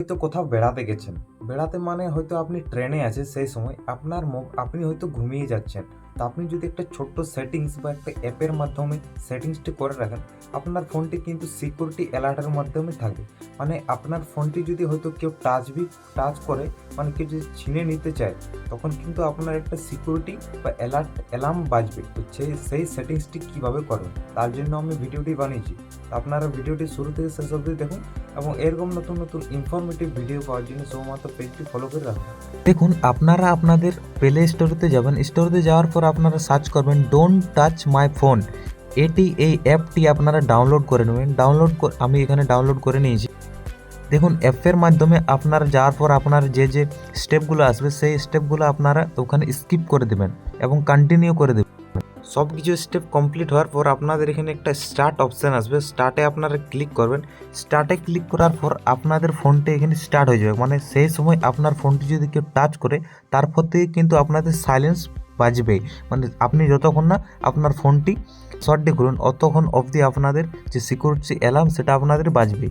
হয়তো কোথাও বেড়াতে গেছেন, বেড়াতে মানে হয়তো আপনি ট্রেনে আছে সেই সময় আপনি হয়তো ঘুমিয়ে যাচ্ছেন। তো আপনি যদি একটা ছোট্ট সেটিংস বা একটা অ্যাপের মাধ্যমে সেটিংসটি করে রাখেন, আপনার ফোনটি কিন্তু সিকিউরিটি অ্যালার্টের মাধ্যমে থাকবে। মানে আপনার ফোনটি যদি হয়তো কেউ টাচ করে, মানে কেউ যদি ছিনিয়ে নিতে চায়, তখন কিন্তু আপনার একটা সিকিউরিটি বা অ্যালার্ম বাজবে। তো সেই সেটিংসটি কীভাবে করবেন, তার জন্য আমি ভিডিওটি বানিয়েছি। আপনারা ভিডিওটি শুরু থেকে শেষ অবধি দেখুন এবং এরকম নতুন নতুন ইনফরমেটিভ ভিডিও পাওয়ার জন্য শুধুমাত্র পেজটি ফলো করে রাখুন। দেখুন, আপনারা আপনাদের প্লে স্টোরেতে যাবেন। স্টোরেতে যাওয়ার পর আপনারা সার্চ করবেন ডোন্ট টাচ মাই ফোন। এই অ্যাপটি আপনারা ডাউনলোড করে নেবেন। আমি এখানে ডাউনলোড করে নিয়েছি। দেখুন, অ্যাপের মাধ্যমে আপনারা যাওয়ার পর আপনার যে স্টেপগুলো আসবে সেই স্টেপগুলো আপনারা ওখানে স্কিপ করে দেবেন এবং কন্টিনিউ করে দেবেন। সব কিছু স্টেপ কমপ্লিট হওয়ার পর আপনাদের এখানে একটা স্টার্ট অপশান আসবে। স্টার্টে আপনারা ক্লিক করবেন। স্টার্টে ক্লিক করার পর আপনাদের ফোনটি এখানে স্টার্ট হয়ে যাবে। মানে সেই সময় আপনার ফোনটি যদি কেউ টাচ করে, তারপর থেকে কিন্তু আপনাদের সাইলেন্স বাজবে। মানে আপনি যতক্ষণ না আপনার ফোনটি শর্টটি করুন, অতক্ষণ অবধি আপনাদের যে সিকিউরিটি অ্যালার্ম সেটা আপনাদের বাজবে।